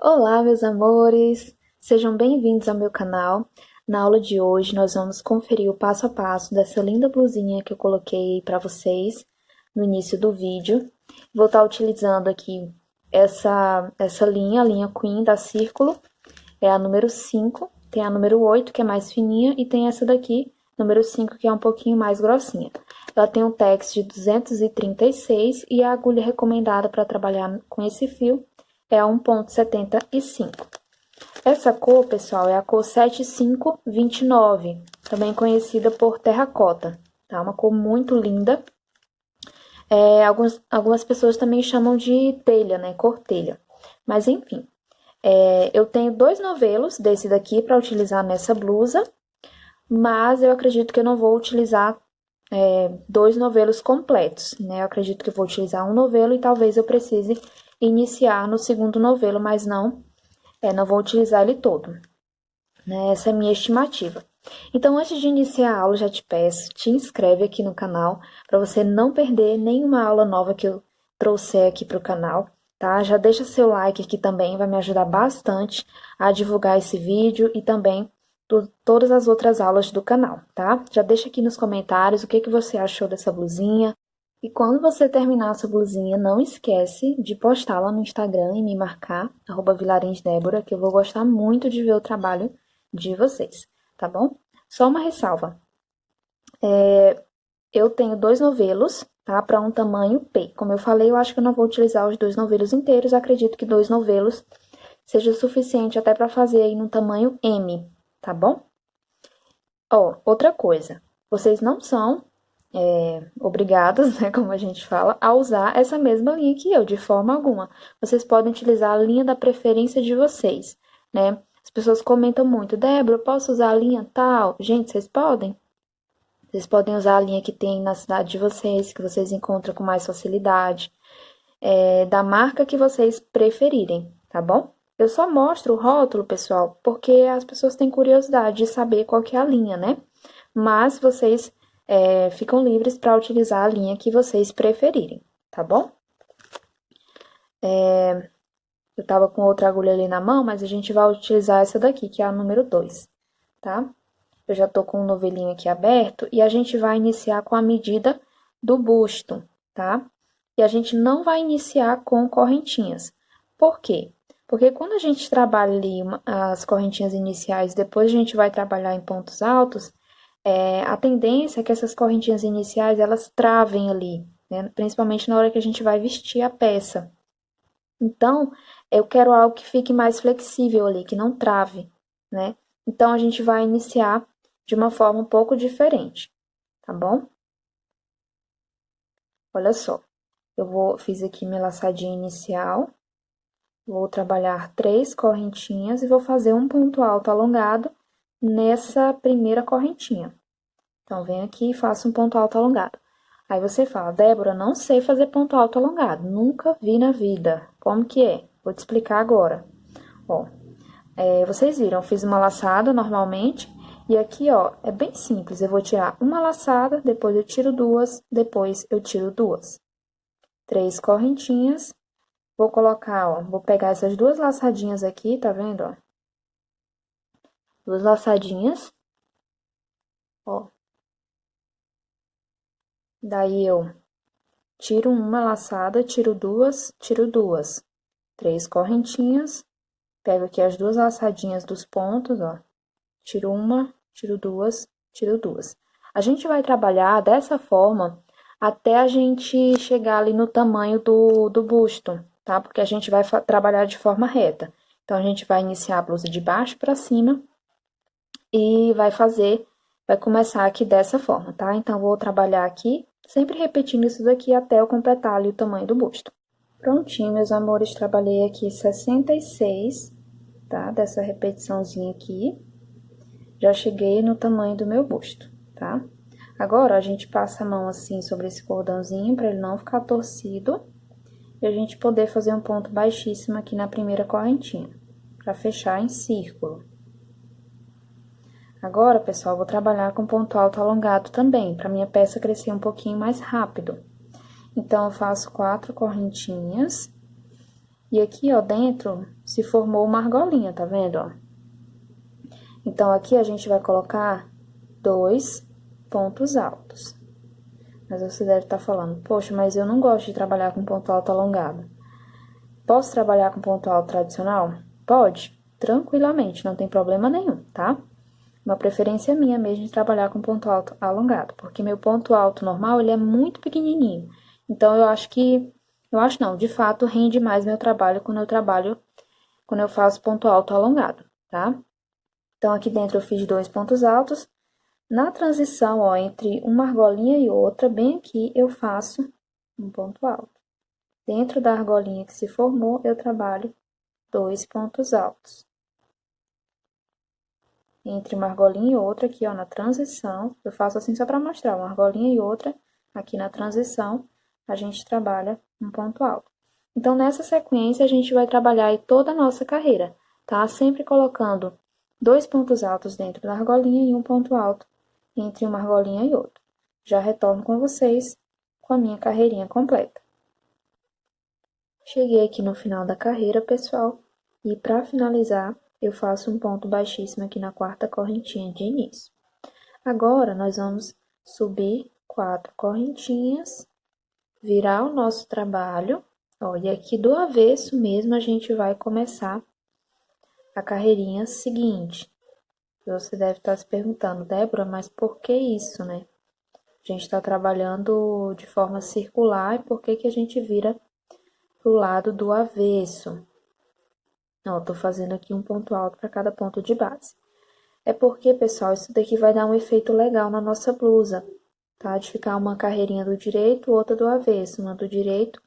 Olá, meus amores! Sejam bem-vindos ao meu canal. Na aula de hoje, nós vamos conferir o passo a passo dessa linda blusinha que eu coloquei para vocês no início do vídeo. Vou estar utilizando aqui essa linha, a linha Queen da Círculo, é a número 5, tem a número 8, que é mais fininha, e tem essa daqui, número 5, que é um pouquinho mais grossinha. Ela tem um tex de 236 e a agulha recomendada para trabalhar com esse fio é a 1,75. Essa cor, pessoal, é a cor 7529, também conhecida por terracota, tá? Uma cor muito linda. Algumas pessoas também chamam de telha, né? Cor telha. Mas, enfim, eu tenho 2 novelos desse daqui para utilizar nessa blusa, mas eu acredito que eu não vou utilizar 2 novelos completos, né? Eu acredito que eu vou utilizar um novelo e talvez eu precise iniciar no segundo novelo, mas não vou utilizar ele todo, né? Essa é a minha estimativa. Então, antes de iniciar a aula, já te peço, te inscreve aqui no canal, para você não perder nenhuma aula nova que eu trouxer aqui para o canal, tá? Já deixa seu like aqui também, vai me ajudar bastante a divulgar esse vídeo e também todas as outras aulas do canal, tá? Já deixa aqui nos comentários o que você achou dessa blusinha. E quando você terminar a sua blusinha, não esquece de postar lá no Instagram e me marcar, @vilarensdébora, que eu vou gostar muito de ver o trabalho de vocês, tá bom? Só uma ressalva. Eu tenho 2 novelos, tá? Para um tamanho P. Como eu falei, eu acho que eu não vou utilizar os 2 novelos inteiros. Acredito que 2 novelos seja suficiente até para fazer aí no tamanho M, tá bom? Ó, outra coisa. Vocês não são obrigados, né, como a gente fala, a usar essa mesma linha que eu, de forma alguma. Vocês podem utilizar a linha da preferência de vocês, né? As pessoas comentam muito, Débora, eu posso usar a linha tal? Gente, vocês podem. Vocês podem usar a linha que tem na cidade de vocês, que vocês encontram com mais facilidade, da marca que vocês preferirem, tá bom? Eu só mostro o rótulo, pessoal, porque as pessoas têm curiosidade de saber qual que é a linha, né? Mas vocês ficam livres para utilizar a linha que vocês preferirem, tá bom? Eu tava com outra agulha ali na mão, mas a gente vai utilizar essa daqui, que é a número 2, tá? Eu já tô com o novelinho aqui aberto e a gente vai iniciar com a medida do busto, tá? E a gente não vai iniciar com correntinhas. Por quê? Porque quando a gente trabalha ali as correntinhas iniciais, depois a gente vai trabalhar em pontos altos, a tendência é que essas correntinhas iniciais, elas travem ali, né? Principalmente na hora que a gente vai vestir a peça. Então, eu quero algo que fique mais flexível ali, que não trave, né? Então, a gente vai iniciar de uma forma um pouco diferente, tá bom? Olha só, fiz aqui minha laçadinha inicial, vou trabalhar 3 correntinhas e vou fazer um ponto alto alongado nessa primeira correntinha. Então, venho aqui e faço um ponto alto alongado. Aí você fala, Débora, não sei fazer ponto alto alongado, nunca vi na vida. Como que é? Vou te explicar agora. Ó, vocês viram, eu fiz uma laçada normalmente, e aqui, ó, é bem simples. Eu vou tirar uma laçada, depois eu tiro 2, depois eu tiro 2. 3 correntinhas. Vou colocar, ó, vou pegar essas 2 laçadinhas aqui, tá vendo, ó? 2 laçadinhas. Ó. Daí, eu tiro uma laçada, tiro 2, tiro 2. 3 correntinhas. Pego aqui as 2 laçadinhas dos pontos, ó. Tiro uma, tiro 2, tiro 2. A gente vai trabalhar dessa forma até a gente chegar ali no tamanho do busto, tá? Porque a gente vai trabalhar de forma reta. Então, a gente vai iniciar a blusa de baixo pra cima e vai começar aqui dessa forma, tá? Então, vou trabalhar aqui, sempre repetindo isso daqui até eu completar ali o tamanho do busto. Prontinho, meus amores, trabalhei aqui 66, tá? Dessa repetiçãozinha aqui. Já cheguei no tamanho do meu busto, tá? Agora, a gente passa a mão assim sobre esse cordãozinho para ele não ficar torcido. E a gente poder fazer um ponto baixíssimo aqui na primeira correntinha, para fechar em círculo. Agora, pessoal, vou trabalhar com ponto alto alongado também, para minha peça crescer um pouquinho mais rápido. Então, eu faço 4 correntinhas. E aqui, ó, dentro se formou uma argolinha, tá vendo, ó? Então, aqui a gente vai colocar 2 pontos altos. Mas você deve estar falando, poxa, mas eu não gosto de trabalhar com ponto alto alongado. Posso trabalhar com ponto alto tradicional? Pode, tranquilamente, não tem problema nenhum, tá? Uma preferência minha mesmo de trabalhar com ponto alto alongado, porque meu ponto alto normal, ele é muito pequenininho. Então, eu acho não, de fato, rende mais meu trabalho, quando eu faço ponto alto alongado, tá? Então, aqui dentro eu fiz 2 pontos altos. Na transição, ó, entre uma argolinha e outra, bem aqui, eu faço um ponto alto. Dentro da argolinha que se formou, eu trabalho 2 pontos altos. Entre uma argolinha e outra, aqui, ó, na transição, eu faço assim só para mostrar, uma argolinha e outra, aqui na transição, a gente trabalha um ponto alto. Então, nessa sequência, a gente vai trabalhar aí toda a nossa carreira, tá? Sempre colocando 2 pontos altos dentro da argolinha e um ponto alto entre uma argolinha e outra. Já retorno com vocês com a minha carreirinha completa. Cheguei aqui no final da carreira, pessoal, e para finalizar, eu faço um ponto baixíssimo aqui na quarta correntinha de início. Agora, nós vamos subir 4 correntinhas, virar o nosso trabalho, ó, e aqui do avesso mesmo a gente vai começar a carreirinha seguinte. Você deve estar se perguntando, Débora, mas por que isso, né? A gente está trabalhando de forma circular e por que que a gente vira pro lado do avesso? Ó, tô fazendo aqui um ponto alto para cada ponto de base. É porque, pessoal, isso daqui vai dar um efeito legal na nossa blusa, tá? De ficar uma carreirinha do direito, outra do avesso, uma do direito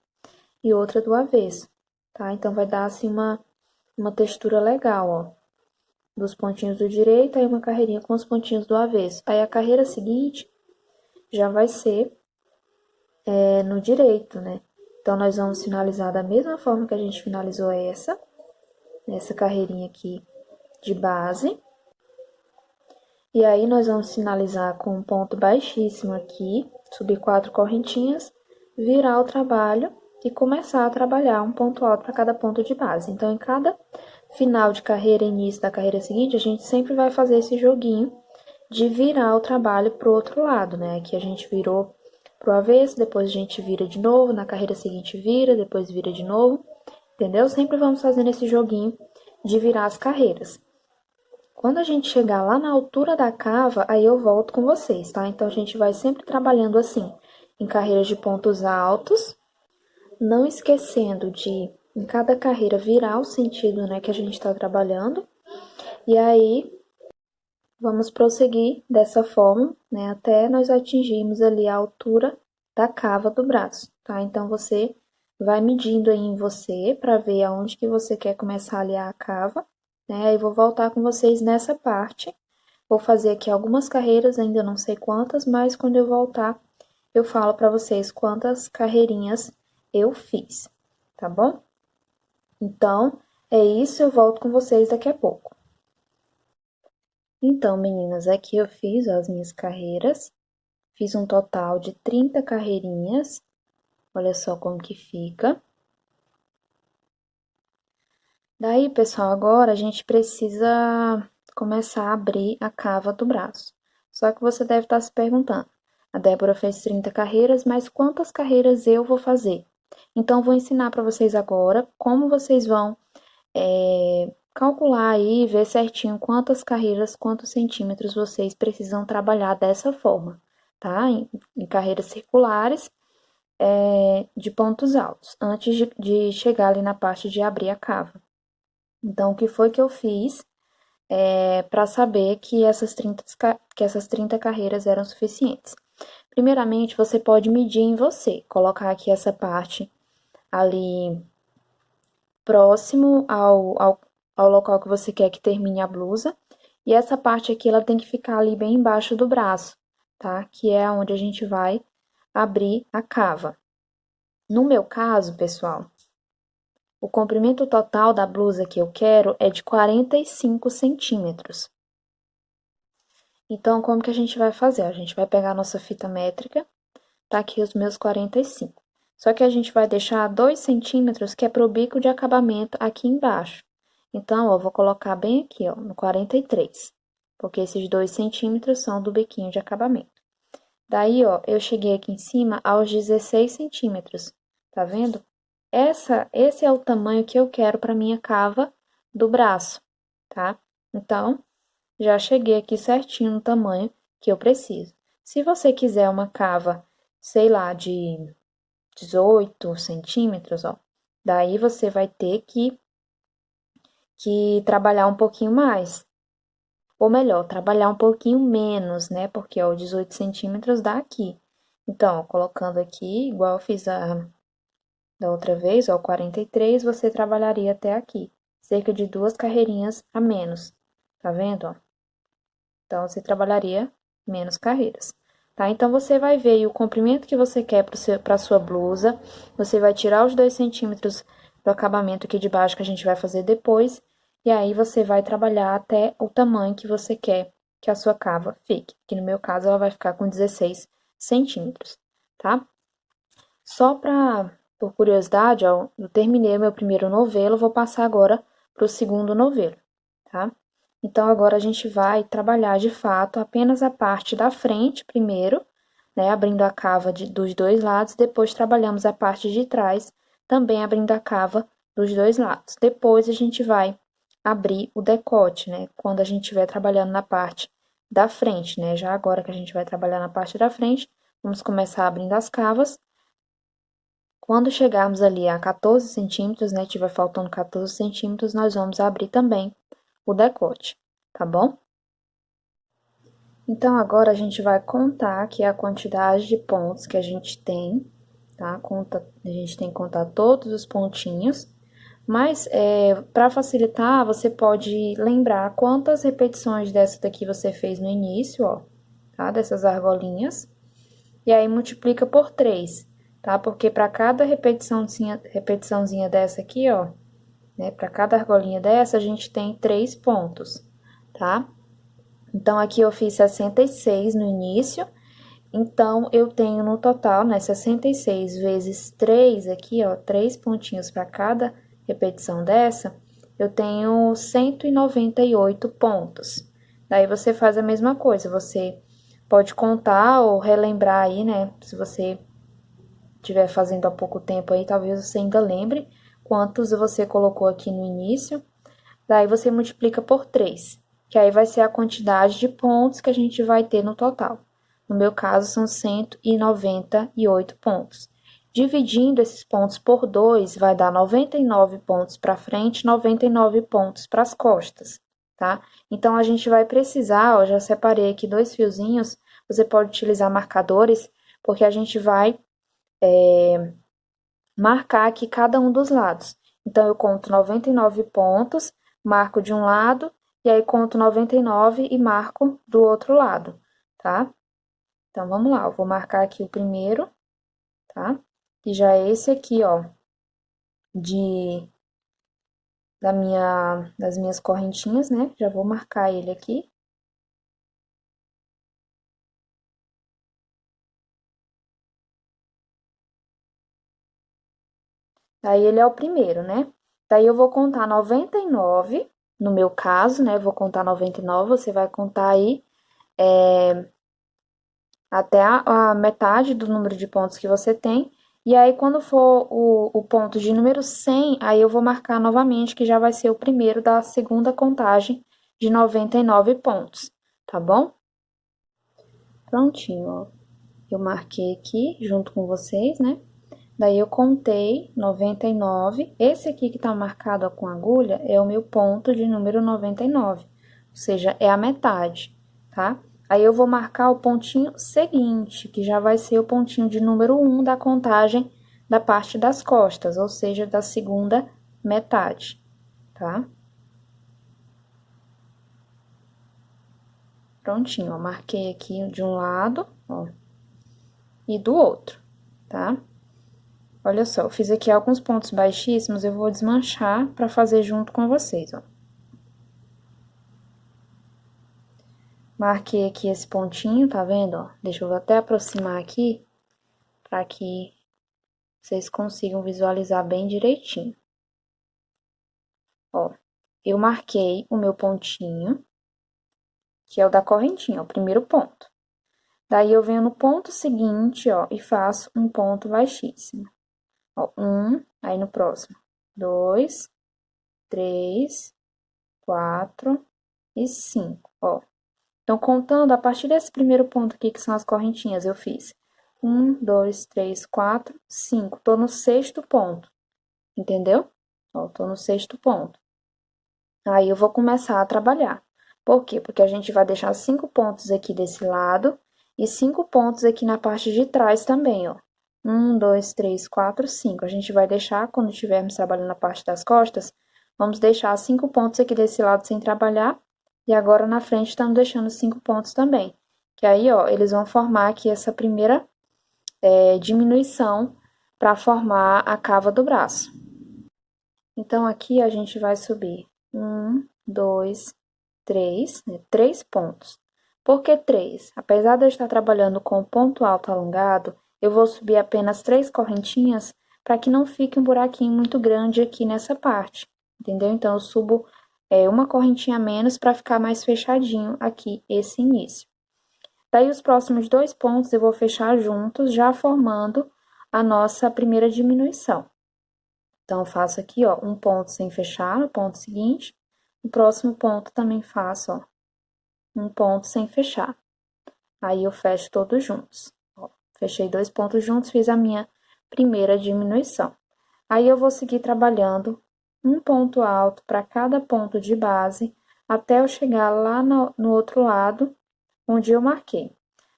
e outra do avesso, tá? Então, vai dar, assim, uma textura legal, ó. Dos pontinhos do direito, aí uma carreirinha com os pontinhos do avesso. Aí, a carreira seguinte já vai ser no direito, né? Então, nós vamos finalizar da mesma forma que a gente finalizou essa carreirinha aqui de base. E aí, nós vamos finalizar com um ponto baixíssimo aqui, subir 4 correntinhas, virar o trabalho e começar a trabalhar um ponto alto para cada ponto de base. Então, em cada final de carreira e início da carreira seguinte, a gente sempre vai fazer esse joguinho de virar o trabalho pro outro lado, né? Aqui a gente virou pro avesso, depois a gente vira de novo, na carreira seguinte vira, depois vira de novo, entendeu? Sempre vamos fazendo esse joguinho de virar as carreiras. Quando a gente chegar lá na altura da cava, aí eu volto com vocês, tá? Então, a gente vai sempre trabalhando assim, em carreiras de pontos altos, não esquecendo de, em cada carreira, virar o sentido, né, que a gente tá trabalhando. E aí, vamos prosseguir dessa forma, né, até nós atingirmos ali a altura da cava do braço, tá? Então, você vai medindo aí em você para ver aonde que você quer começar a aliar a cava, né? Aí, vou voltar com vocês nessa parte. Vou fazer aqui algumas carreiras, ainda não sei quantas, mas quando eu voltar, eu falo para vocês quantas carreirinhas eu fiz, tá bom? Então, é isso, eu volto com vocês daqui a pouco. Então, meninas, aqui eu fiz ó, as minhas carreiras, fiz um total de 30 carreirinhas, olha só como que fica. Daí, pessoal, agora a gente precisa começar a abrir a cava do braço. Só que você deve estar se perguntando, a Débora fez 30 carreiras, mas quantas carreiras eu vou fazer? Então, vou ensinar para vocês agora como vocês vão calcular aí, ver certinho quantas carreiras, quantos centímetros vocês precisam trabalhar dessa forma, tá? Em carreiras circulares, de pontos altos, antes de chegar ali na parte de abrir a cava. Então, o que foi que eu fiz para saber que essas 30 carreiras eram suficientes? Primeiramente, você pode medir em você, colocar aqui essa parte ali próximo ao local que você quer que termine a blusa. E essa parte aqui, ela tem que ficar ali bem embaixo do braço, tá? Que é onde a gente vai abrir a cava. No meu caso, pessoal, o comprimento total da blusa que eu quero é de 45 centímetros. Então, como que a gente vai fazer? A gente vai pegar a nossa fita métrica, tá aqui os meus 45. Só que a gente vai deixar 2 centímetros, que é pro bico de acabamento aqui embaixo. Então, ó, vou colocar bem aqui, ó, no 43, porque esses 2 centímetros são do biquinho de acabamento. Daí, ó, eu cheguei aqui em cima aos 16 centímetros, tá vendo? Esse é o tamanho que eu quero para minha cava do braço, tá? Então, já cheguei aqui certinho no tamanho que eu preciso. Se você quiser uma cava, sei lá, de 18 centímetros, ó, daí você vai ter que trabalhar um pouquinho mais. Ou melhor, trabalhar um pouquinho menos, né? Porque, ó, 18 centímetros dá aqui. Então, ó, colocando aqui, igual eu fiz da outra vez, ó, 43, você trabalharia até aqui. Cerca de 2 carreirinhas a menos. Tá vendo, ó? Então, você trabalharia menos carreiras, tá? Então, você vai ver aí o comprimento que você quer para sua blusa. Você vai tirar os 2 centímetros do acabamento aqui de baixo que a gente vai fazer depois. E aí, você vai trabalhar até o tamanho que você quer que a sua cava fique. Que no meu caso, ela vai ficar com 16 centímetros, tá? Só por curiosidade, ó, eu terminei o meu primeiro novelo, vou passar agora para o segundo novelo, tá? Então, agora a gente vai trabalhar de fato apenas a parte da frente primeiro, né? Abrindo a cava dos dois lados, depois trabalhamos a parte de trás, também abrindo a cava dos dois lados. Depois a gente vai abrir o decote, né? Quando a gente estiver trabalhando na parte da frente, né? Já agora que a gente vai trabalhar na parte da frente, vamos começar abrindo as cavas. Quando chegarmos ali a 14 centímetros, né, tiver faltando 14 centímetros, nós vamos abrir também o decote, tá bom? Então, agora a gente vai contar aqui a quantidade de pontos que a gente tem, tá? A gente tem que contar todos os pontinhos, mas para facilitar, você pode lembrar quantas repetições dessa daqui você fez no início, ó, tá? Dessas argolinhas. E aí multiplica por 3, tá? Porque para cada repetiçãozinha dessa aqui, ó, né? Para cada argolinha dessa, a gente tem 3 pontos, tá? Então, aqui eu fiz 66 no início, então eu tenho no total, né, 66 vezes 3 aqui, ó, 3 pontinhos para cada repetição dessa, eu tenho 198 pontos. Daí você faz a mesma coisa, você pode contar ou relembrar aí, né, se você estiver fazendo há pouco tempo aí, talvez você ainda lembre quantos você colocou aqui no início. Daí você multiplica por 3, que aí vai ser a quantidade de pontos que a gente vai ter no total. No meu caso, são 198 pontos. Dividindo esses pontos por 2, vai dar 99 pontos para frente e 99 pontos para as costas, tá? Então, a gente vai precisar, ó, já separei aqui 2 fiozinhos, você pode utilizar marcadores, porque a gente vai marcar aqui cada um dos lados. Então, eu conto 99 pontos, marco de um lado, e aí conto 99 e marco do outro lado, tá? Então, vamos lá, eu vou marcar aqui o primeiro, tá? E já é esse aqui, ó, das minhas correntinhas, né? Já vou marcar ele aqui. Aí, ele é o primeiro, né? Daí, eu vou contar 99, no meu caso, né? Eu vou contar 99, você vai contar aí até a metade do número de pontos que você tem. E aí, quando for o ponto de número 100, aí eu vou marcar novamente, que já vai ser o primeiro da segunda contagem de 99 pontos, tá bom? Prontinho, ó. Eu marquei aqui junto com vocês, né? Daí eu contei 99. Esse aqui que tá marcado ó, com agulha é o meu ponto de número 99, ou seja, é a metade, tá? Aí eu vou marcar o pontinho seguinte, que já vai ser o pontinho de número 1 da contagem da parte das costas, ou seja, da segunda metade, tá? Prontinho, ó, marquei aqui de um lado, ó, e do outro, tá? Olha só, eu fiz aqui alguns pontos baixíssimos, eu vou desmanchar para fazer junto com vocês, ó. Marquei aqui esse pontinho, tá vendo, ó? Deixa eu até aproximar aqui, para que vocês consigam visualizar bem direitinho. Ó, eu marquei o meu pontinho, que é o da correntinha, o primeiro ponto. Daí, eu venho no ponto seguinte, ó, e faço um ponto baixíssimo. Ó, aí no próximo, 2, 3, 4 e 5, ó. Então, contando a partir desse primeiro ponto aqui, que são as correntinhas, eu fiz 1, 2, 3, 4, 5. Tô no sexto ponto, entendeu? Ó, tô no sexto ponto. Aí, eu vou começar a trabalhar. Por quê? Porque a gente vai deixar 5 pontos aqui desse lado e 5 pontos aqui na parte de trás também, ó. 1, 2, 3, 4, 5. A gente vai deixar, quando estivermos trabalhando na parte das costas, vamos deixar 5 pontos aqui desse lado sem trabalhar. E agora, na frente, estamos deixando 5 pontos também. Que aí, ó, eles vão formar aqui essa primeira diminuição para formar a cava do braço. Então, aqui a gente vai subir 1, 2, 3, né? 3 pontos. Por que 3? Apesar de eu estar trabalhando com ponto alto alongado, eu vou subir apenas 3 correntinhas para que não fique um buraquinho muito grande aqui nessa parte, entendeu? Então, eu subo uma correntinha a menos para ficar mais fechadinho aqui esse início. Daí, os próximos 2 pontos eu vou fechar juntos, já formando a nossa primeira diminuição. Então, eu faço aqui, ó, um ponto sem fechar no ponto seguinte. O próximo ponto também faço, ó, um ponto sem fechar. Aí, eu fecho todos juntos. Ó, fechei 2 pontos juntos, fiz a minha primeira diminuição. Aí, eu vou seguir trabalhando um ponto alto para cada ponto de base, até eu chegar lá no outro lado, onde eu marquei.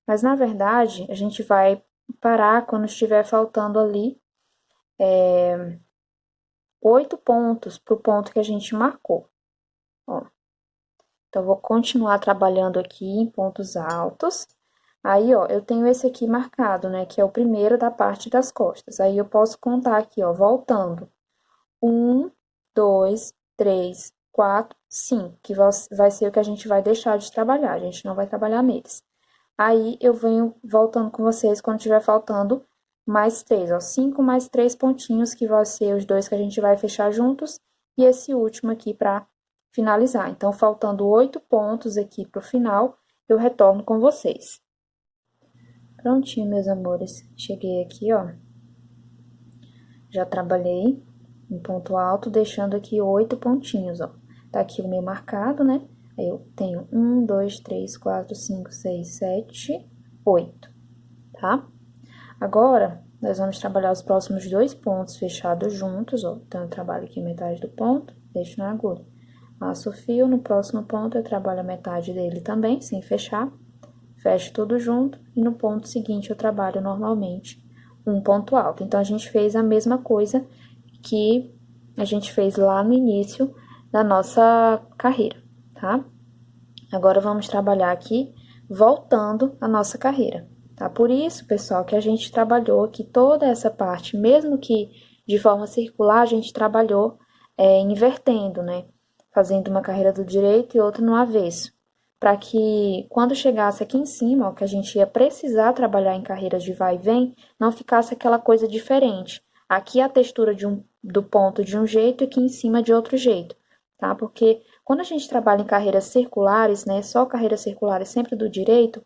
Mas, na verdade, a gente vai parar quando estiver faltando ali 8 pontos para o ponto que a gente marcou. Ó. Então, eu vou continuar trabalhando aqui em pontos altos. Aí, ó, eu tenho esse aqui marcado, né, que é o primeiro da parte das costas. Aí, eu posso contar aqui, ó, voltando. 1, 2, 3, 4, 5, que vai ser o que a gente vai deixar de trabalhar, a gente não vai trabalhar neles. Aí, eu venho voltando com vocês quando tiver faltando mais 3, ó, 5 mais 3 pontinhos, que vão ser os 2 que a gente vai fechar juntos, e esse último aqui para finalizar. Então, faltando 8 pontos aqui pro final, eu retorno com vocês. Prontinho, meus amores. Cheguei aqui, ó. Já trabalhei em ponto alto, deixando aqui 8 pontinhos, ó. Tá aqui o meu marcado, né? Aí, eu tenho 1, 2, 3, 4, 5, 6, 7, 8, tá? Agora, nós vamos trabalhar os próximos 2 pontos fechados juntos, ó. Então, eu trabalho aqui metade do ponto, deixo na agulha. Laço o fio, no próximo ponto eu trabalho a metade dele também, sem fechar. Fecho tudo junto e no ponto seguinte eu trabalho normalmente um ponto alto. Então, a gente fez a mesma coisa que a gente fez lá no início da nossa carreira, tá? Agora, vamos trabalhar aqui voltando a nossa carreira, tá? Por isso, pessoal, que a gente trabalhou aqui toda essa parte, mesmo que de forma circular, a gente trabalhou invertendo, né? Fazendo uma carreira do direito e outra no avesso. Para que, quando chegasse aqui em cima, ó, que a gente ia precisar trabalhar em carreiras de vai e vem, não ficasse aquela coisa diferente. Aqui a textura do ponto de um jeito e aqui em cima de outro jeito, tá? Porque quando a gente trabalha em carreiras circulares, né, só carreiras circulares sempre do direito,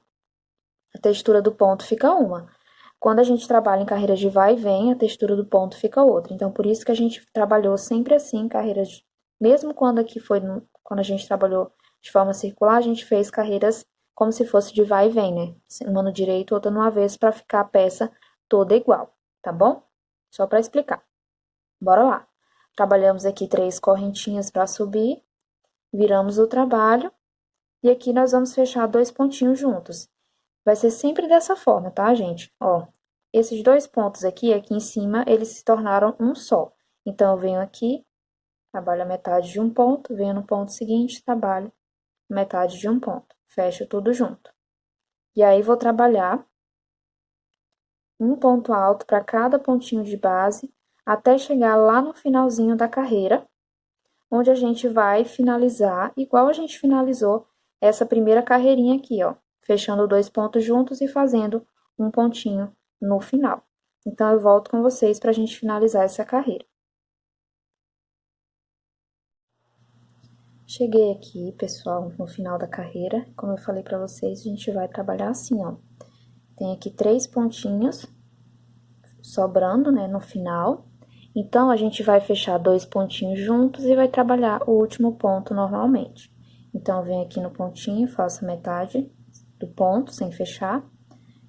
a textura do ponto fica uma. Quando a gente trabalha em carreiras de vai e vem, a textura do ponto fica outra. Então, por isso que a gente trabalhou sempre assim, carreiras, mesmo quando aqui foi, quando a gente trabalhou de forma circular, a gente fez carreiras como se fosse de vai e vem, né? Uma no direito, outra no avesso, para ficar a peça toda igual, tá bom? Só para explicar. Bora lá. Trabalhamos aqui 3 correntinhas para subir, viramos o trabalho, e aqui nós vamos fechar 2 pontinhos juntos. Vai ser sempre dessa forma, tá, gente? Ó, esses 2 pontos aqui em cima, eles se tornaram um só. Então, eu venho aqui, trabalho a metade de um ponto, venho no ponto seguinte, trabalho metade de um ponto. Fecho tudo junto. E aí, vou trabalhar um ponto alto para cada pontinho de base, até chegar lá no finalzinho da carreira, onde a gente vai finalizar, igual a gente finalizou essa primeira carreirinha aqui, ó. Fechando 2 pontos juntos e fazendo um pontinho no final. Então, eu volto com vocês para a gente finalizar essa carreira. Cheguei aqui, pessoal, no final da carreira. Como eu falei para vocês, a gente vai trabalhar assim, ó. Tem aqui 3 pontinhos sobrando, né, no final. Então, a gente vai fechar 2 pontinhos juntos e vai trabalhar o último ponto normalmente. Então, venho aqui no pontinho, faço a metade do ponto sem fechar.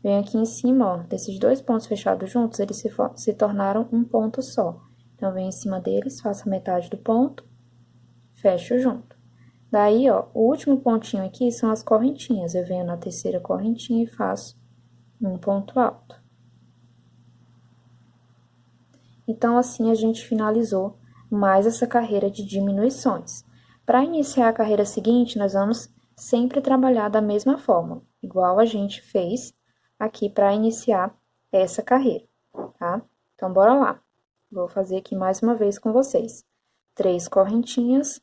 Venho aqui em cima, ó, desses 2 pontos fechados juntos, eles se tornaram um ponto só. Então, venho em cima deles, faço a metade do ponto, fecho junto. Daí, ó, o último pontinho aqui são as correntinhas. Eu venho na terceira correntinha e faço um ponto alto. Então, assim, a gente finalizou mais essa carreira de diminuições. Para iniciar a carreira seguinte, nós vamos sempre trabalhar da mesma forma, igual a gente fez aqui para iniciar essa carreira, tá? Então, bora lá. Vou fazer aqui mais uma vez com vocês. 3 correntinhas,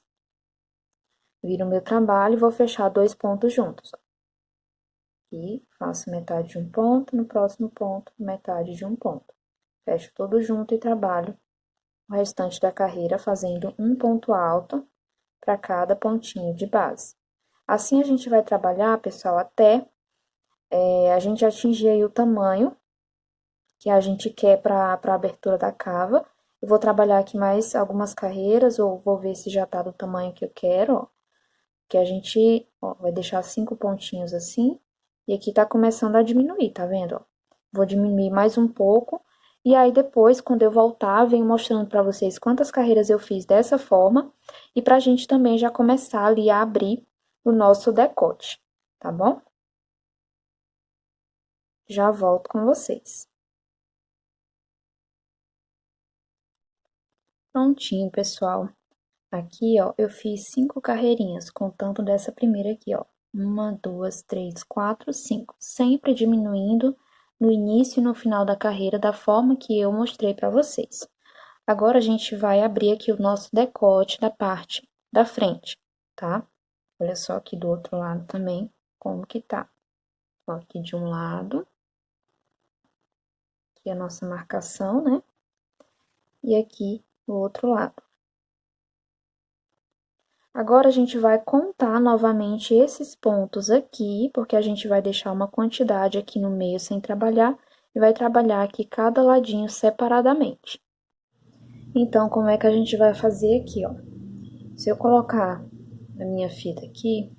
viro o meu trabalho e vou fechar 2 pontos juntos. Aqui, faço metade de um ponto, no próximo ponto, metade de um ponto. Fecho tudo junto e trabalho o restante da carreira fazendo um ponto alto para cada pontinho de base. Assim, a gente vai trabalhar, pessoal, até a gente atingir aí o tamanho que a gente quer para a abertura da cava. Eu vou trabalhar aqui mais algumas carreiras, ou vou ver se já tá do tamanho que eu quero, ó. Que a gente, ó, vai deixar 5 pontinhos assim, e aqui tá começando a diminuir, tá vendo, ó? Vou diminuir mais um pouco, e aí depois, quando eu voltar, venho mostrando pra vocês quantas carreiras eu fiz dessa forma, e pra gente também já começar ali a abrir o nosso decote, tá bom? Já volto com vocês. Prontinho, pessoal. Aqui, ó, eu fiz 5 carreirinhas, contando dessa primeira aqui, ó. 1, 2, 3, 4, 5. Sempre diminuindo no início e no final da carreira da forma que eu mostrei pra vocês. Agora, a gente vai abrir aqui o nosso decote da parte da frente, tá? Olha só aqui do outro lado também, como que tá. Ó, aqui de um lado. Aqui a nossa marcação, né? E aqui do outro lado. Agora, a gente vai contar novamente esses pontos aqui, porque a gente vai deixar uma quantidade aqui no meio sem trabalhar, e vai trabalhar aqui cada ladinho separadamente. Então, como é que a gente vai fazer aqui, ó? Se eu colocar a minha fita aqui,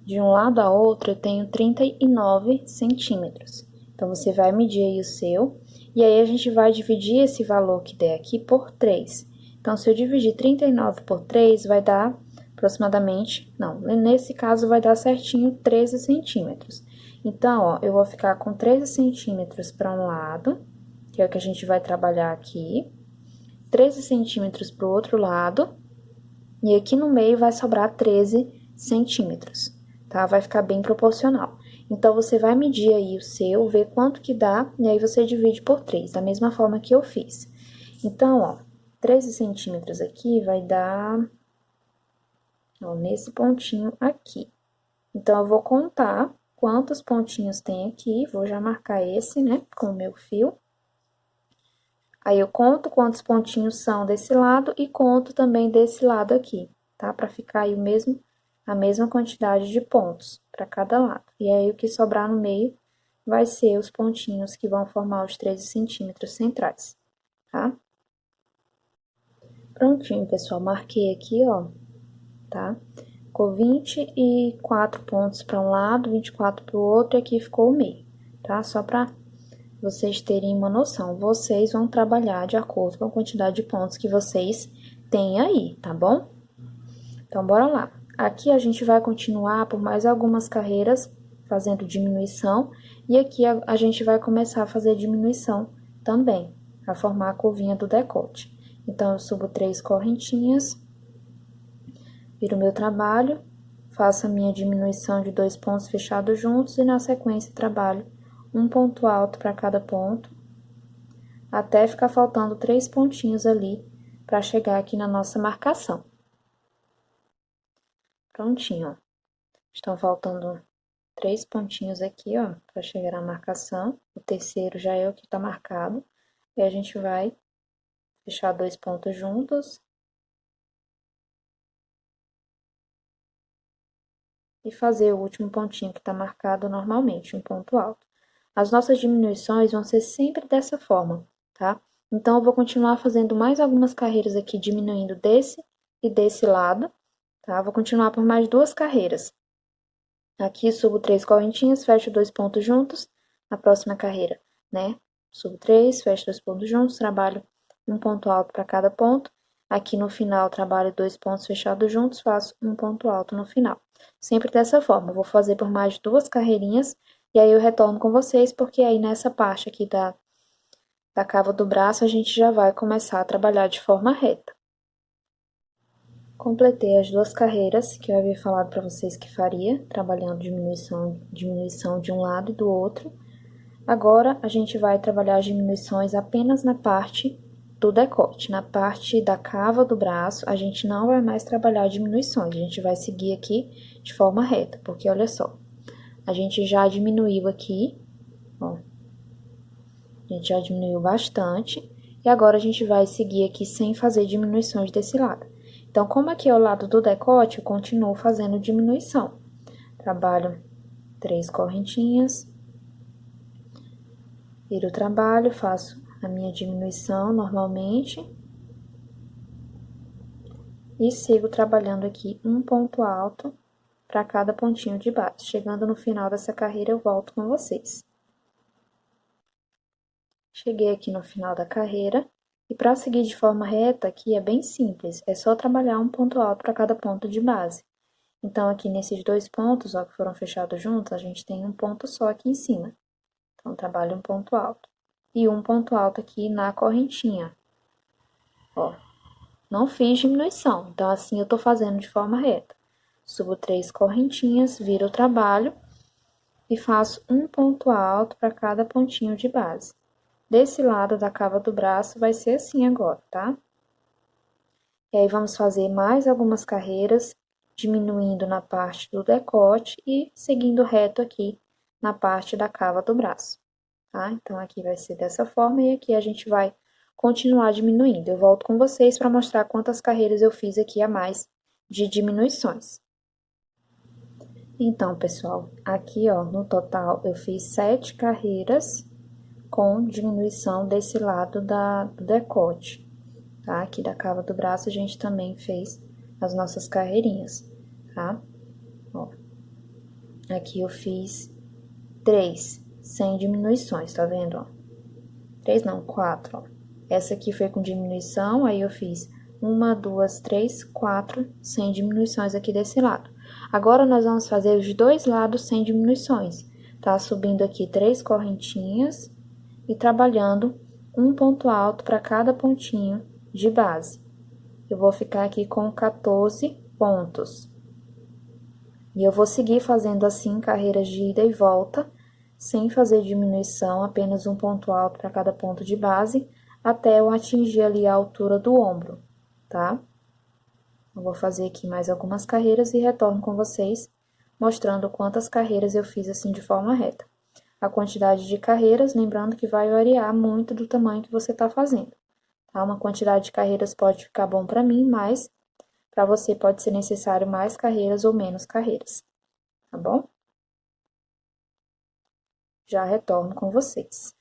de um lado a outro, eu tenho 39 centímetros. Então, você vai medir aí o seu, e aí a gente vai dividir esse valor que der aqui por 3. Então, se eu dividir 39 por 3, vai dar aproximadamente, não, nesse caso vai dar certinho 13 centímetros. Então, ó, eu vou ficar com 13 centímetros para um lado, que é o que a gente vai trabalhar aqui, 13 centímetros para o outro lado, e aqui no meio vai sobrar 13 centímetros, tá? Vai ficar bem proporcional. Então, você vai medir aí o seu, ver quanto que dá, e aí você divide por 3, da mesma forma que eu fiz. Então, ó, 13 centímetros aqui vai dar, ó, nesse pontinho aqui. Então, eu vou contar quantos pontinhos tem aqui, vou já marcar esse, né, com o meu fio. Aí, eu conto quantos pontinhos são desse lado e conto também desse lado aqui, tá? Pra ficar aí a mesma quantidade de pontos para cada lado. E aí, o que sobrar no meio vai ser os pontinhos que vão formar os 13 centímetros centrais, tá? Prontinho, pessoal, marquei aqui, ó, tá? Ficou 24 pontos para um lado, 24 para o outro, e aqui ficou o meio, tá? Só para vocês terem uma noção. Vocês vão trabalhar de acordo com a quantidade de pontos que vocês têm aí, tá bom? Então, bora lá. Aqui a gente vai continuar por mais algumas carreiras fazendo diminuição, e aqui a gente vai começar a fazer diminuição também, a formar a curvinha do decote. Então, eu subo 3 correntinhas, viro o meu trabalho, faço a minha diminuição de 2 pontos fechados juntos, e na sequência trabalho um ponto alto para cada ponto, até ficar faltando 3 pontinhos ali para chegar aqui na nossa marcação. Prontinho, ó. Estão faltando 3 pontinhos aqui, ó, para chegar na marcação. O terceiro já é o que tá marcado. E a gente vai fechar 2 pontos juntos. E fazer o último pontinho que tá marcado normalmente, um ponto alto. As nossas diminuições vão ser sempre dessa forma, tá? Então, eu vou continuar fazendo mais algumas carreiras aqui, diminuindo desse e desse lado, tá? Vou continuar por mais 2 carreiras. Aqui, subo 3 correntinhas, fecho 2 pontos juntos. Na próxima carreira, né? Subo 3, fecho 2 pontos juntos, trabalho um ponto alto para cada ponto. Aqui no final, trabalho 2 pontos fechados juntos, faço um ponto alto no final. Sempre dessa forma, eu vou fazer por mais 2 carreirinhas, e aí eu retorno com vocês, porque aí nessa parte aqui da cava do braço, a gente já vai começar a trabalhar de forma reta. Completei as 2 carreiras que eu havia falado para vocês que faria, trabalhando diminuição de um lado e do outro. Agora, a gente vai trabalhar as diminuições apenas na parte do decote. Na parte da cava do braço, a gente não vai mais trabalhar diminuições, a gente vai seguir aqui de forma reta, porque olha só, a gente já diminuiu aqui, ó, a gente já diminuiu bastante, e agora a gente vai seguir aqui sem fazer diminuições desse lado. Então, como aqui é o lado do decote, eu continuo fazendo diminuição. Trabalho 3 correntinhas, viro o trabalho, faço a minha diminuição normalmente. E sigo trabalhando aqui um ponto alto para cada pontinho de base. Chegando no final dessa carreira, eu volto com vocês. Cheguei aqui no final da carreira. E para seguir de forma reta, aqui é bem simples, é só trabalhar um ponto alto para cada ponto de base. Então, aqui nesses 2 pontos, ó, que foram fechados juntos, a gente tem um ponto só aqui em cima. Então, trabalho um ponto alto. E um ponto alto aqui na correntinha. Ó, não fiz diminuição, então assim eu tô fazendo de forma reta. Subo 3 correntinhas, viro o trabalho e faço um ponto alto para cada pontinho de base. Desse lado da cava do braço vai ser assim agora, tá? E aí, vamos fazer mais algumas carreiras, diminuindo na parte do decote e seguindo reto aqui na parte da cava do braço, tá? Então, aqui vai ser dessa forma e aqui a gente vai continuar diminuindo. Eu volto com vocês para mostrar quantas carreiras eu fiz aqui a mais de diminuições. Então, pessoal, aqui, ó, no total, eu fiz 7 carreiras com diminuição desse lado do decote, tá? Aqui da cava do braço, a gente também fez as nossas carreirinhas, tá? Ó, aqui eu fiz 3, sem diminuições, tá vendo, ó? 3 não, 4, ó. Essa aqui foi com diminuição, aí eu fiz 1, 2, 3, 4, sem diminuições aqui desse lado. Agora, nós vamos fazer os 2 lados sem diminuições, tá? Subindo aqui 3 correntinhas e trabalhando um ponto alto para cada pontinho de base. Eu vou ficar aqui com 14 pontos. E eu vou seguir fazendo assim carreiras de ida e volta, sem fazer diminuição, apenas um ponto alto para cada ponto de base, até eu atingir ali a altura do ombro, tá? Eu vou fazer aqui mais algumas carreiras e retorno com vocês, mostrando quantas carreiras eu fiz assim de forma reta. A quantidade de carreiras, lembrando que vai variar muito do tamanho que você tá fazendo, tá? Uma quantidade de carreiras pode ficar bom para mim, mas para você pode ser necessário mais carreiras ou menos carreiras, tá bom? Já retorno com vocês.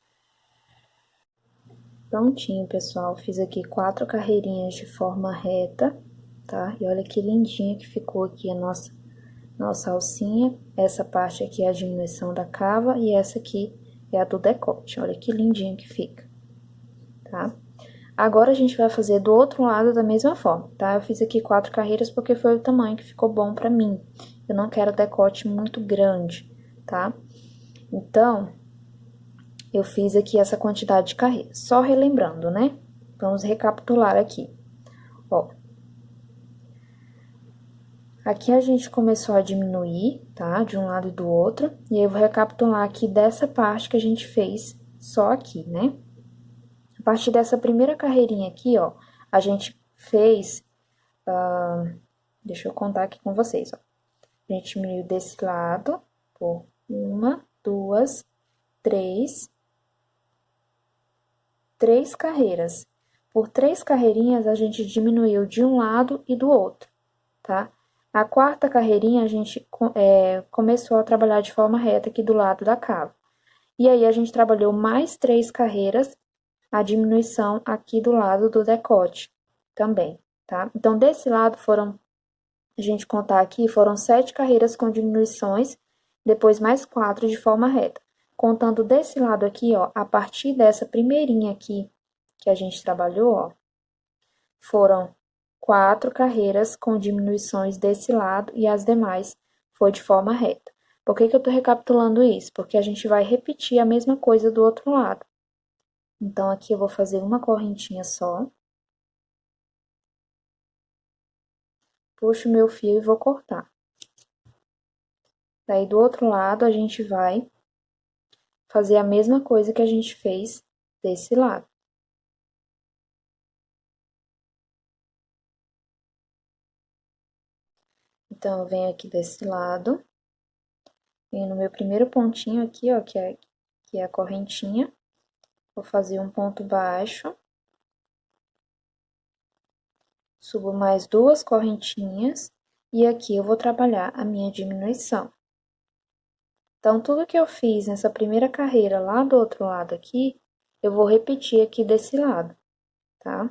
Prontinho, pessoal. Fiz aqui 4 carreirinhas de forma reta, tá? E olha que lindinha que ficou aqui a nossa alcinha. Essa parte aqui é a diminuição da cava e essa aqui é a do decote. Olha que lindinho que fica, tá? Agora, a gente vai fazer do outro lado da mesma forma, tá? Eu fiz aqui 4 carreiras porque foi o tamanho que ficou bom pra mim. Eu não quero decote muito grande, tá? Então, eu fiz aqui essa quantidade de carreiras. Só relembrando, né? Vamos recapitular aqui. Ó. Aqui a gente começou a diminuir, tá? De um lado e do outro. E eu vou recapitular aqui dessa parte que a gente fez só aqui, né? A partir dessa primeira carreirinha aqui, ó, a gente fez... deixa eu contar aqui com vocês, ó. A gente diminuiu desse lado, por uma, duas, três carreiras. Por 3 carreirinhas, a gente diminuiu de um lado e do outro, tá? A quarta carreirinha, a gente começou a trabalhar de forma reta aqui do lado da cava. E aí, a gente trabalhou mais 3 carreiras, a diminuição aqui do lado do decote também, tá? Então, desse lado a gente contar aqui, foram 7 carreiras com diminuições, depois mais 4 de forma reta. Contando desse lado aqui, ó, a partir dessa primeirinha aqui que a gente trabalhou, ó, foram 4 carreiras com diminuições desse lado e as demais foi de forma reta. Por que que eu tô recapitulando isso? Porque a gente vai repetir a mesma coisa do outro lado. Então, aqui eu vou fazer uma correntinha só. Puxo meu fio e vou cortar. Daí, do outro lado, a gente vai fazer a mesma coisa que a gente fez desse lado. Então, eu venho aqui desse lado, venho no meu primeiro pontinho aqui, ó, que é a correntinha. Vou fazer um ponto baixo. Subo mais 2 correntinhas e aqui eu vou trabalhar a minha diminuição. Então, tudo que eu fiz nessa primeira carreira lá do outro lado aqui, eu vou repetir aqui desse lado, tá?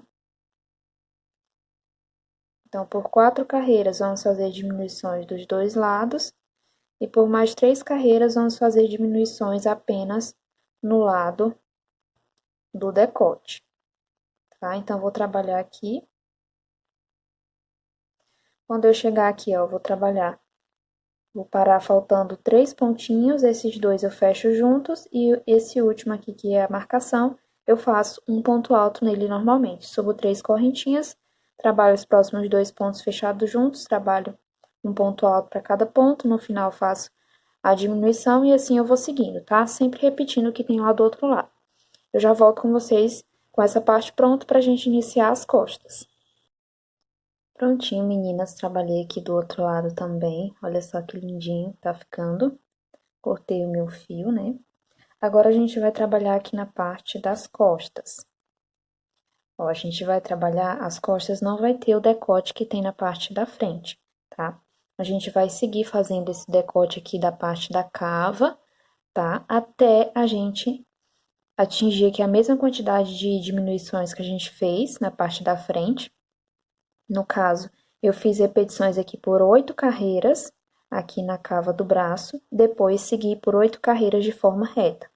Então, por 4 carreiras, vamos fazer diminuições dos dois lados. E por mais 3 carreiras, vamos fazer diminuições apenas no lado do decote, tá? Então, vou trabalhar aqui. Quando eu chegar aqui, ó, vou parar faltando 3 pontinhos, esses dois eu fecho juntos, e esse último aqui, que é a marcação, eu faço um ponto alto nele normalmente. Subo 3 correntinhas, trabalho os próximos 2 pontos fechados juntos, trabalho um ponto alto para cada ponto, no final faço a diminuição e assim eu vou seguindo, tá? Sempre repetindo o que tem lá do outro lado. Eu já volto com vocês com essa parte pronta pra gente iniciar as costas. Prontinho, meninas, trabalhei aqui do outro lado também. Olha só que lindinho tá ficando. Cortei o meu fio, né? Agora, a gente vai trabalhar aqui na parte das costas. Ó, a gente vai trabalhar, as costas não vai ter o decote que tem na parte da frente, tá? A gente vai seguir fazendo esse decote aqui da parte da cava, tá? Até a gente atingir aqui a mesma quantidade de diminuições que a gente fez na parte da frente. No caso, eu fiz repetições aqui por 8 carreiras, aqui na cava do braço, depois segui por 8 carreiras de forma reta.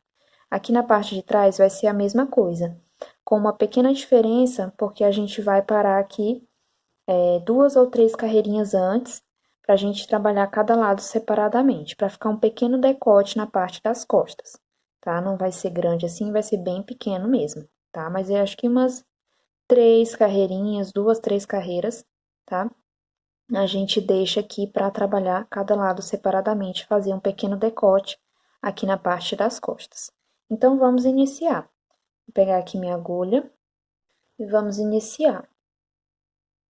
Aqui na parte de trás vai ser a mesma coisa, com uma pequena diferença, porque a gente vai parar aqui 2 ou 3 carreirinhas antes, para a gente trabalhar cada lado separadamente, para ficar um pequeno decote na parte das costas, tá? Não vai ser grande assim, vai ser bem pequeno mesmo, tá? Mas eu acho que umas 3 carreirinhas, 2, 3 carreiras, tá? A gente deixa aqui para trabalhar cada lado separadamente, fazer um pequeno decote aqui na parte das costas. Então, vamos iniciar. Vou pegar aqui minha agulha e vamos iniciar.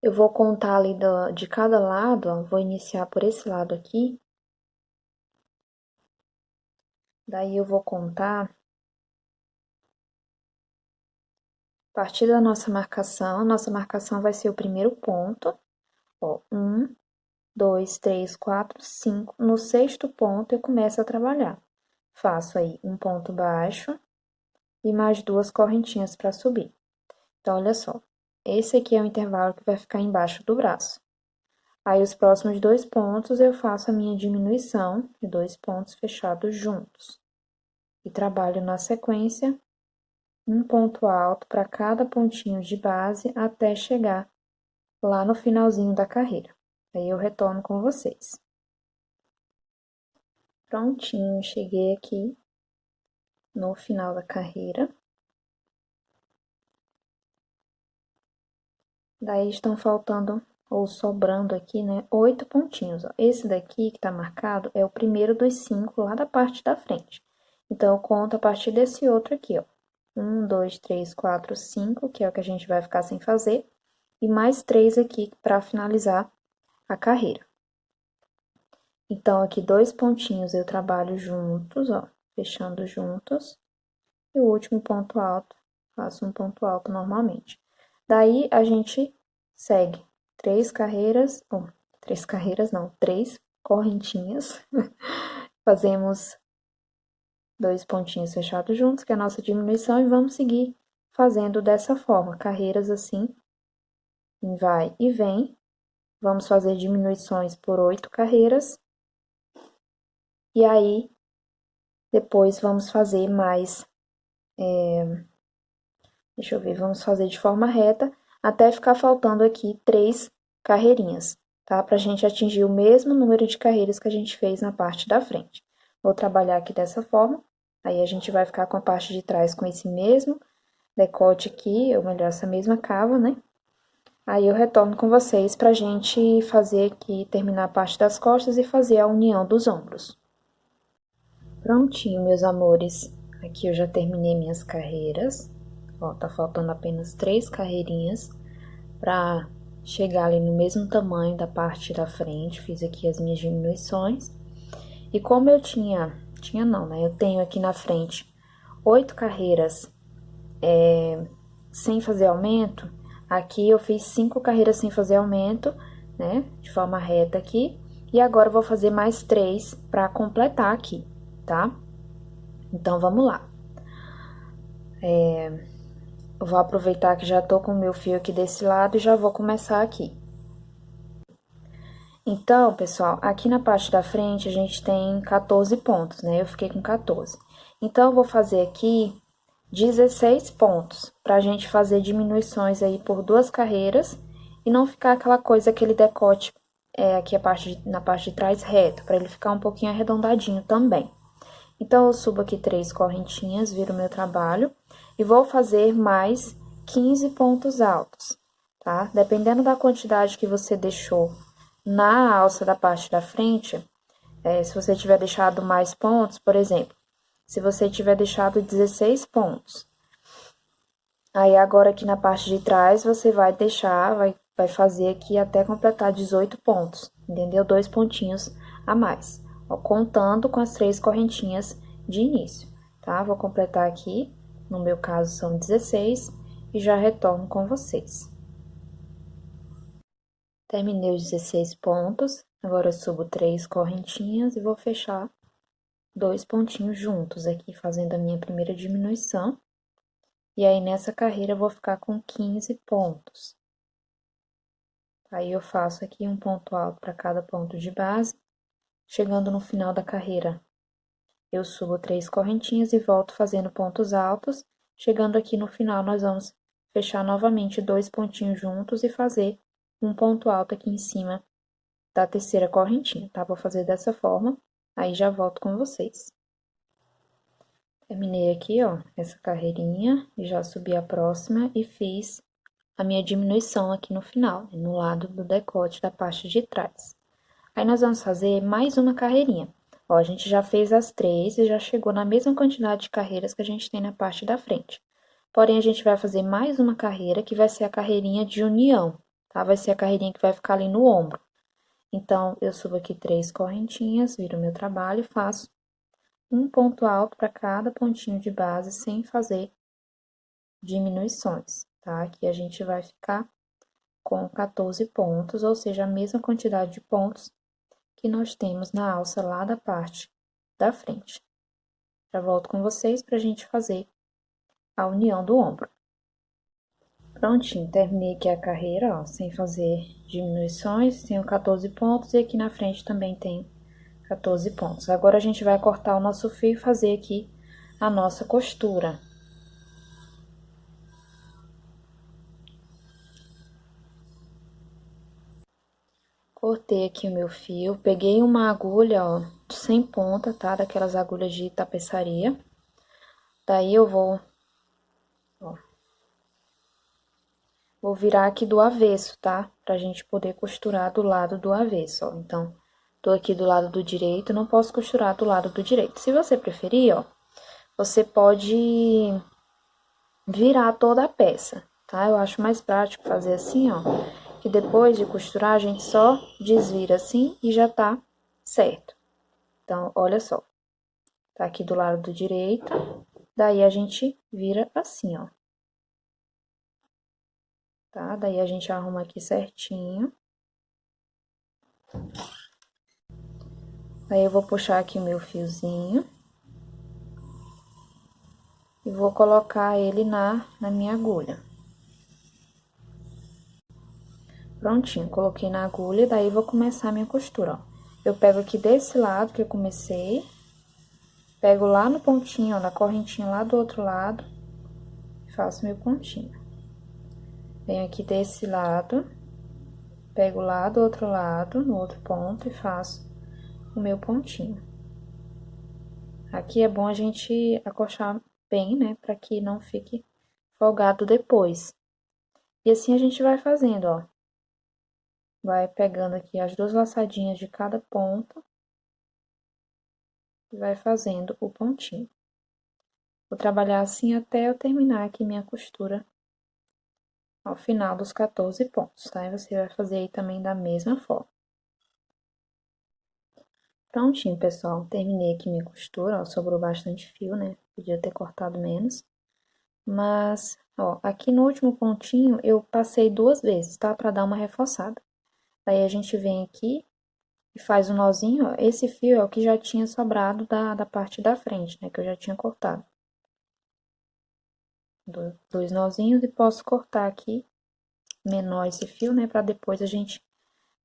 Eu vou contar ali de cada lado, ó, vou iniciar por esse lado aqui. Daí, eu vou contar a partir da nossa marcação. A nossa marcação vai ser o primeiro ponto. Ó, 1, 2, 3, 4, 5. No sexto ponto, eu começo a trabalhar. Faço aí um ponto baixo e mais 2 correntinhas para subir. Então, olha só, esse aqui é o intervalo que vai ficar embaixo do braço. Aí, os próximos 2 pontos, eu faço a minha diminuição de 2 pontos fechados juntos. E trabalho na sequência, um ponto alto para cada pontinho de base até chegar lá no finalzinho da carreira. Aí, eu retorno com vocês. Prontinho, cheguei aqui no final da carreira. Daí, estão faltando, ou sobrando aqui, né, 8 pontinhos, ó. Esse daqui que tá marcado é o primeiro dos 5 lá da parte da frente. Então, eu conto a partir desse outro aqui, ó. 1, 2, 3, 4, 5, que é o que a gente vai ficar sem fazer. E mais 3 aqui para finalizar a carreira. Então, aqui 2 pontinhos eu trabalho juntos, ó, fechando juntos. E o último ponto alto, faço um ponto alto normalmente. Daí, a gente segue 3 carreiras, ou 3 carreiras não, 3 correntinhas. Fazemos 2 pontinhos fechados juntos, que é a nossa diminuição, e vamos seguir fazendo dessa forma, carreiras assim, vai e vem. Vamos fazer diminuições por 8 carreiras. E aí, depois vamos fazer mais, deixa eu ver, vamos fazer de forma reta, até ficar faltando aqui 3 carreirinhas, tá? Pra gente atingir o mesmo número de carreiras que a gente fez na parte da frente. Vou trabalhar aqui dessa forma, aí a gente vai ficar com a parte de trás com esse mesmo decote aqui, ou melhor, essa mesma cava, né? Aí eu retorno com vocês pra gente fazer aqui, terminar a parte das costas e fazer a união dos ombros. Prontinho, meus amores. Aqui eu já terminei minhas carreiras. Ó, tá faltando apenas 3 carreirinhas pra chegar ali no mesmo tamanho da parte da frente. Fiz aqui as minhas diminuições. E como eu tinha não, né? Eu tenho aqui na frente 8 carreiras sem fazer aumento. Aqui eu fiz 5 carreiras sem fazer aumento, né? De forma reta aqui. E agora eu vou fazer mais 3 pra completar aqui, tá? Então, vamos lá. Eu vou aproveitar que já tô com o meu fio aqui desse lado e já vou começar aqui. Então, pessoal, aqui na parte da frente a gente tem 14 pontos, né? Eu fiquei com 14. Então, eu vou fazer aqui 16 pontos, pra gente fazer diminuições aí por 2 carreiras e não ficar aquela coisa, aquele decote aqui na parte de trás reto, pra ele ficar um pouquinho arredondadinho também. Então, eu subo aqui 3 correntinhas, viro o meu trabalho e vou fazer mais 15 pontos altos, tá? Dependendo da quantidade que você deixou na alça da parte da frente, se você tiver deixado mais pontos, por exemplo, se você tiver deixado 16 pontos, aí agora aqui na parte de trás você vai deixar, vai fazer aqui até completar 18 pontos, entendeu? 2 pontinhos a mais, ó, contando com as 3 correntinhas de início, tá? Vou completar aqui, no meu caso são 16, e já retorno com vocês. Terminei os 16 pontos, agora eu subo 3 correntinhas e vou fechar 2 pontinhos juntos aqui, fazendo a minha primeira diminuição. E aí, nessa carreira, eu vou ficar com 15 pontos. Aí, eu faço aqui um ponto alto para cada ponto de base. Chegando no final da carreira, eu subo 3 correntinhas e volto fazendo pontos altos. Chegando aqui no final, nós vamos fechar novamente 2 pontinhos juntos e fazer um ponto alto aqui em cima da terceira correntinha, tá? Vou fazer dessa forma, aí já volto com vocês. Terminei aqui, ó, essa carreirinha, e já subi a próxima e fiz a minha diminuição aqui no final, né, no lado do decote da parte de trás. Aí, nós vamos fazer mais uma carreirinha. Ó, a gente já fez as 3 e já chegou na mesma quantidade de carreiras que a gente tem na parte da frente. Porém, a gente vai fazer mais uma carreira, que vai ser a carreirinha de união, tá? Vai ser a carreirinha que vai ficar ali no ombro. Então, eu subo aqui 3 correntinhas, viro meu trabalho e faço um ponto alto para cada pontinho de base, sem fazer diminuições, tá? Aqui a gente vai ficar com 14 pontos, ou seja, a mesma quantidade de pontos que nós temos na alça lá da parte da frente. Já volto com vocês pra gente fazer a união do ombro. Prontinho, terminei aqui a carreira, ó, sem fazer diminuições, tenho 14 pontos e aqui na frente também tem 14 pontos. Agora, a gente vai cortar o nosso fio e fazer aqui a nossa costura. Cortei aqui o meu fio, peguei uma agulha, ó, sem ponta, tá? Daquelas agulhas de tapeçaria. Daí, eu vou, ó, vou virar aqui do avesso, tá? Pra gente poder costurar do lado do avesso, ó. Então, tô aqui do lado do direito, não posso costurar do lado do direito. Se você preferir, ó, você pode virar toda a peça, tá? Eu acho mais prático fazer assim, ó, que depois de costurar, a gente só desvira assim e já tá certo. Então, olha só. Tá aqui do lado do direito, daí a gente vira assim, ó. Tá? Daí a gente arruma aqui certinho. Aí eu vou puxar aqui o meu fiozinho. E vou colocar ele na minha agulha. Prontinho, coloquei na agulha, daí vou começar a minha costura, ó. Eu pego aqui desse lado que eu comecei, pego lá no pontinho, ó, na correntinha lá do outro lado, e faço meu pontinho. Venho aqui desse lado, pego lá do outro lado, no outro ponto, e faço o meu pontinho. Aqui é bom a gente acochar bem, né, pra que não fique folgado depois. E assim a gente vai fazendo, ó. Vai pegando aqui as duas laçadinhas de cada ponta e vai fazendo o pontinho. Vou trabalhar assim até eu terminar aqui minha costura ao final dos 14 pontos, tá? E você vai fazer aí também da mesma forma. Prontinho, pessoal. Terminei aqui minha costura, ó, sobrou bastante fio, né? Podia ter cortado menos. Mas, ó, aqui no último pontinho eu passei 2 vezes, tá? Pra dar uma reforçada. Daí a gente vem aqui e faz um nozinho, ó. Esse fio é o que já tinha sobrado da parte da frente, né? Que eu já tinha cortado. Dois nozinhos e posso cortar aqui menor esse fio, né? Pra depois a gente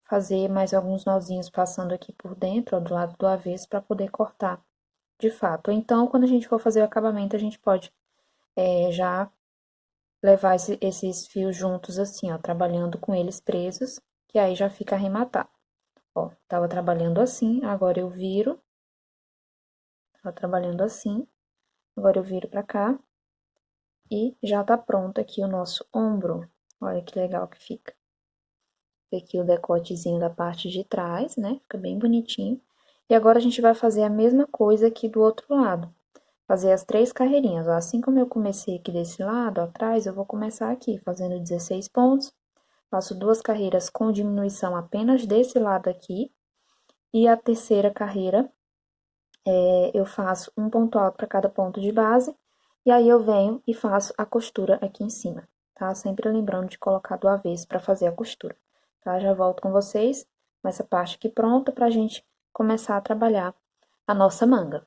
fazer mais alguns nozinhos passando aqui por dentro, ó, do lado do avesso, pra poder cortar de fato. Ou então, quando a gente for fazer o acabamento, a gente pode já levar esses fios juntos assim, ó, trabalhando com eles presos, que aí já fica arrematado. Ó, tava trabalhando assim, agora eu viro. Tava trabalhando assim, agora eu viro pra cá. E já tá pronto aqui o nosso ombro. Olha que legal que fica. Aqui o decotezinho da parte de trás, né? Fica bem bonitinho. E agora a gente vai fazer a mesma coisa aqui do outro lado. Fazer as 3 carreirinhas, ó. Assim como eu comecei aqui desse lado, ó, atrás, eu vou começar aqui, fazendo 16 pontos. Faço 2 carreiras com diminuição apenas desse lado aqui. E a terceira carreira, eu faço um ponto alto para cada ponto de base. E aí, eu venho e faço a costura aqui em cima, tá? Sempre lembrando de colocar do avesso para fazer a costura, tá? Já volto com vocês com essa parte aqui pronta pra gente começar a trabalhar a nossa manga.